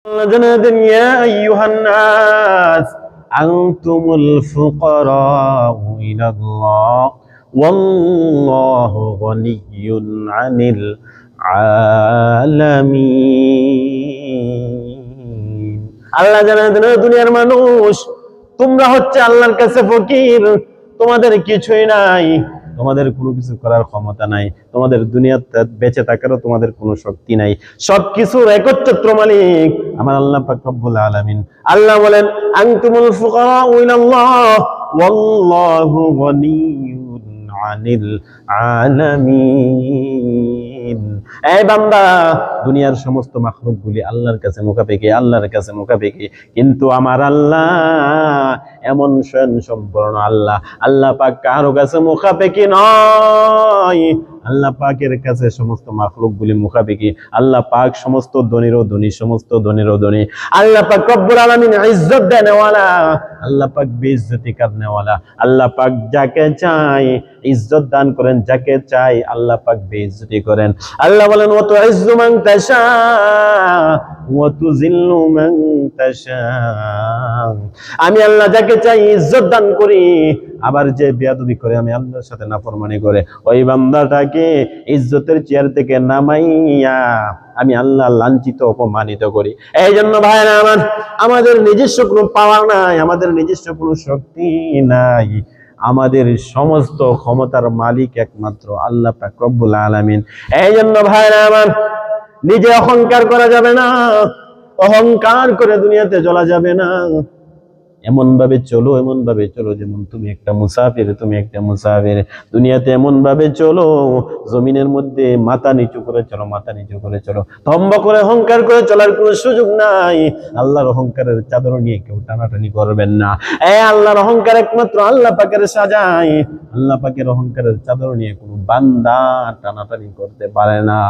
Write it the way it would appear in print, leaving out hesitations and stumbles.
يا أيها الناس أنتم الفقراء إلى الله والله غني عن العالمين। আল্লাহ জানালেন দুনিয়ার মানুষ তোমরা হচ্ছে আল্লাহর কাছে ফকির, তোমাদের কিছুই নাই, তোমাদের কোনো কিছু করার ক্ষমতা নাই, তোমাদের দুনিয়াতে বেঁচে থাকারও তোমাদের কোনো শক্তি নাই, সবকিছুর একচ্ছত্র মালিক আমার আল্লাহ পাক রব্বুল আলামিন। আল্লাহ বলেন আনতুমুল ফুকারা ইলাল্লাহ ওয়াল্লাহু গনিয়্যুন আনিল আলামিন। এই বান্দা, দুনিয়ার সমস্ত মাখলুকগুলি আল্লাহর কাছে মুখাপেক্ষী, আল্লাহর কাছে মুখাপেক্ষী, কিন্তু আমার আল্লাহ এমন স্বয়ং সম্পূর্ণ আল্লাহ। আল্লাহ পাক কারো কাছে মুখাপেক্ষী নয়, আল্লাহ পাকের কাছে সমস্ত মাখলুকগুলি মুখাপেক্ষী। আল্লাহ পাক সমস্ত ধনীরও ধনী, সমস্ত ধনীরও ধনী। আল্লাহ পাক রব্বুল আলামিন ইজ্জত দেনেওয়ালা, আল্লাহ পাক বেইজ্জতি করনেওয়ালা। আল্লাহ পাক যাকে চাই ইজ্জত দান করেন, যাকে চাই আল্লাহ পাক বেইজ্জতি করেন। আল্লাহ বলেন ওয়া তুইজ্জু মান তাশা ওয়া তুযিল্লু মান তাশা। আমি আল্লাহ যাকে চাই ইজ্জত দান করি, আবার যে বেয়াদবি করে, আমি আল্লাহর সাথে নাফরমানি করে, ওই বান্দাটাকে ইজ্জতের চেয়ার থেকে নামাইয়া আমি আল্লাহ লাঞ্ছিত অপমানিত করি। এই জন্য ভাইরা আমার, আমাদের নিজস্ব কোনো পাওয়ার নাই, আমাদের নিজস্ব কোনো শক্তি নাই, আমাদের সমস্ত ক্ষমতার মালিক একমাত্র আল্লাহ পাক রব্বুল আলামিন। এই জন্য ভাইরা আমার, নিজে অহংকার করা যাবে না, অহংকার করে দুনিয়াতে চলা যাবে না। এমন ভাবে চলো, এমন ভাবে চলো যেমন তুমি একটা মুসাফির, তুমি একটা মুসাফির। দুনিয়াতে এমন ভাবে চলো, জমিনের মধ্যে মাথা নিচু করে চলো, মাথা নিচু করে চলো। ধম্ব করে অহংকার করে চলার কোনো সুযোগ নাই। আল্লাহর অহংকারের চাদর নিয়ে কেউ টানাটানি করবেন না। আল্লাহর অহংকার একমাত্র আল্লাহ পাকের সাজায়। আল্লাহ পাকের অহংকারের চাদর নিয়ে কোনো বান্দা টানাটানি করতে পারে না।